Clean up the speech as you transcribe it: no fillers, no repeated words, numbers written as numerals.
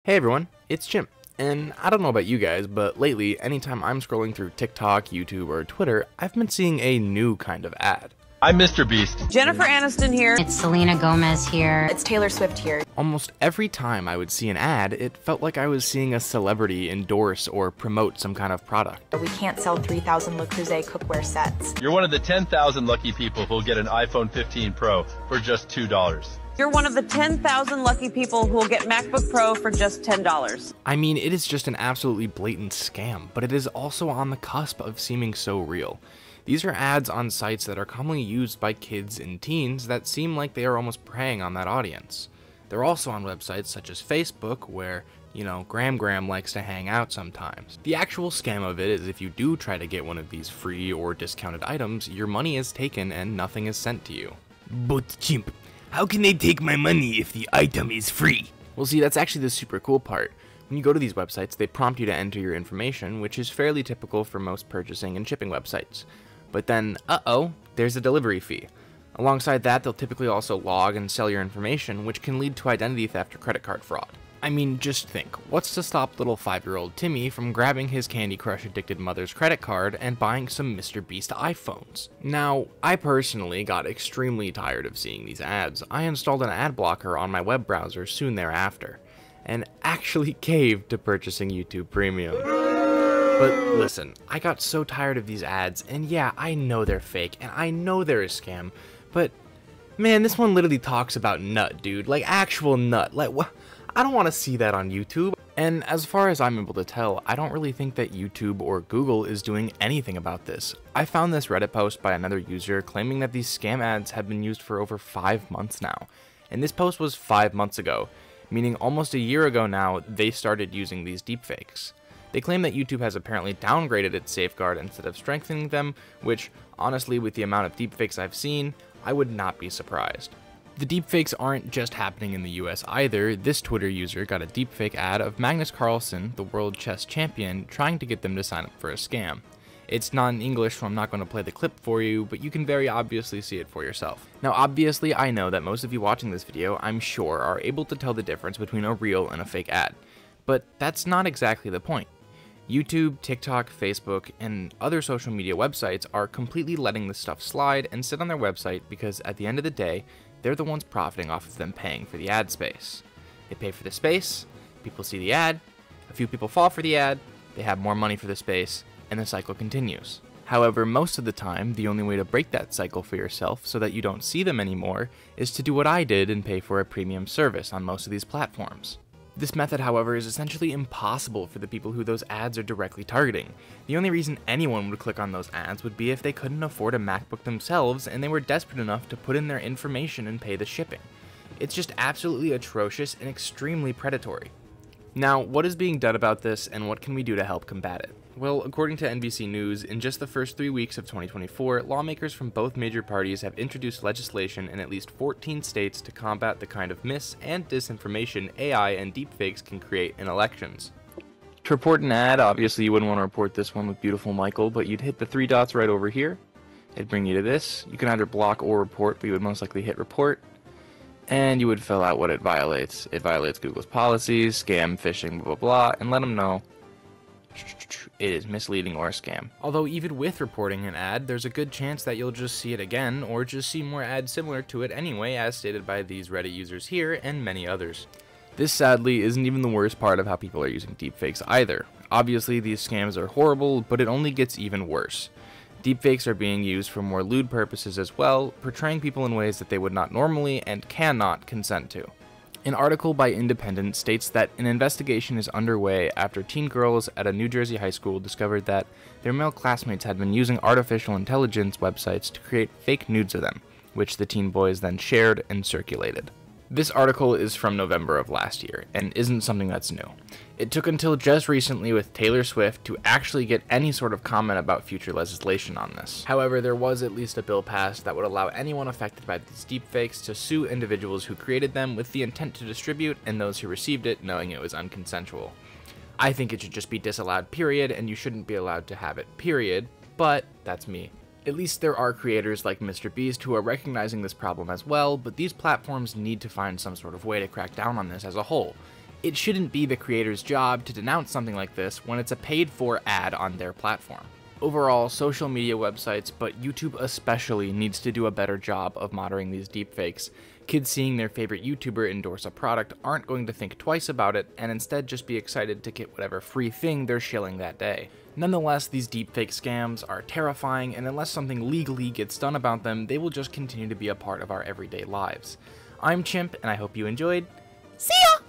Hey everyone, it's Chimp, and I don't know about you guys, but lately, anytime I'm scrolling through TikTok, YouTube, or Twitter, I've been seeing a new kind of ad. I'm Mr. Beast. Jennifer Aniston here. It's Selena Gomez here. It's Taylor Swift here. Almost every time I would see an ad, it felt like I was seeing a celebrity endorse or promote some kind of product. We can't sell 3,000 Le Creuset cookware sets. You're one of the 10,000 lucky people who'll get an iPhone 15 Pro for just $2. You're one of the 10,000 lucky people who will get MacBook Pro for just $10. I mean, it is just an absolutely blatant scam, but it is also on the cusp of seeming so real. These are ads on sites that are commonly used by kids and teens that seem like they are almost preying on that audience. They're also on websites such as Facebook, where, Gram likes to hang out sometimes. The actual scam of it is if you do try to get one of these free or discounted items, your money is taken and nothing is sent to you. But Chimp, how can they take my money if the item is free? Well, see, that's actually the super cool part. When you go to these websites, they prompt you to enter your information, which is fairly typical for most purchasing and shipping websites. But then, there's a delivery fee. Alongside that, they'll typically also log and sell your information, which can lead to identity theft or credit card fraud. I mean, just think, what's to stop little 5-year-old Timmy from grabbing his Candy Crush addicted mother's credit card and buying some Mr. Beast iPhones? Now, I personally got extremely tired of seeing these ads. I installed an ad blocker on my web browser soon thereafter, and actually caved to purchasing YouTube Premium. But listen, I got so tired of these ads, and yeah, I know they're fake, and I know they're a scam, but man, this one literally talks about nut, dude. Like, actual nut. Like, what? I don't want to see that on YouTube. And as far as I'm able to tell, I don't really think that YouTube or Google is doing anything about this. I found this Reddit post by another user claiming that these scam ads have been used for over 5 months now. And this post was 5 months ago, meaning almost a year ago now, they started using these deepfakes. They claim that YouTube has apparently downgraded its safeguard instead of strengthening them, which, honestly, with the amount of deepfakes I've seen, I would not be surprised. The deepfakes aren't just happening in the US either. This Twitter user got a deepfake ad of Magnus Carlsen, the world chess champion, trying to get them to sign up for a scam. It's not in English, so I'm not going to play the clip for you, but you can very obviously see it for yourself. Now, obviously, I know that most of you watching this video, I'm sure, are able to tell the difference between a real and a fake ad. But that's not exactly the point. YouTube, TikTok, Facebook, and other social media websites are completely letting this stuff slide and sit on their website because at the end of the day, they're the ones profiting off of them paying for the ad space. They pay for the space, people see the ad, a few people fall for the ad, they have more money for the space, and the cycle continues. However, most of the time, the only way to break that cycle for yourself so that you don't see them anymore is to do what I did and pay for a premium service on most of these platforms. This method, however, is essentially impossible for the people who those ads are directly targeting. The only reason anyone would click on those ads would be if they couldn't afford a MacBook themselves and they were desperate enough to put in their information and pay the shipping. It's just absolutely atrocious and extremely predatory. Now, what is being done about this and what can we do to help combat it? Well, according to NBC News, in just the first 3 weeks of 2024, lawmakers from both major parties have introduced legislation in at least 14 states to combat the kind of mis- and disinformation AI and deepfakes can create in elections. To report an ad, obviously you wouldn't want to report this one with beautiful Michael, but you'd hit the 3 dots right over here. It'd bring you to this. You can either block or report, but you would most likely hit report. And you would fill out what it violates. It violates Google's policies, scam, phishing, blah, blah, blah, and let them know it is misleading or a scam. Although even with reporting an ad, there's a good chance that you'll just see it again, or just see more ads similar to it anyway, as stated by these Reddit users here and many others. This sadly isn't even the worst part of how people are using deepfakes either. Obviously these scams are horrible, but it only gets even worse. Deepfakes are being used for more lewd purposes as well, portraying people in ways that they would not normally and cannot consent to. An article by Independent states that an investigation is underway after teen girls at a New Jersey high school discovered that their male classmates had been using artificial intelligence websites to create fake nudes of them, which the teen boys then shared and circulated. This article is from November of last year, and isn't something that's new. It took until just recently with Taylor Swift to actually get any sort of comment about future legislation on this. However, there was at least a bill passed that would allow anyone affected by these deepfakes to sue individuals who created them with the intent to distribute and those who received it knowing it was unconsensual. I think it should just be disallowed, period, and you shouldn't be allowed to have it, period, but that's me. At least there are creators like Mr. Beast who are recognizing this problem as well, but these platforms need to find some sort of way to crack down on this as a whole. It shouldn't be the creator's job to denounce something like this when it's a paid-for ad on their platform. Overall, social media websites, but YouTube especially, needs to do a better job of monitoring these deepfakes. Kids seeing their favorite YouTuber endorse a product aren't going to think twice about it, and instead just be excited to get whatever free thing they're shilling that day. Nonetheless, these deepfake scams are terrifying, and unless something legally gets done about them, they will just continue to be a part of our everyday lives. I'm Chimp, and I hope you enjoyed. See ya!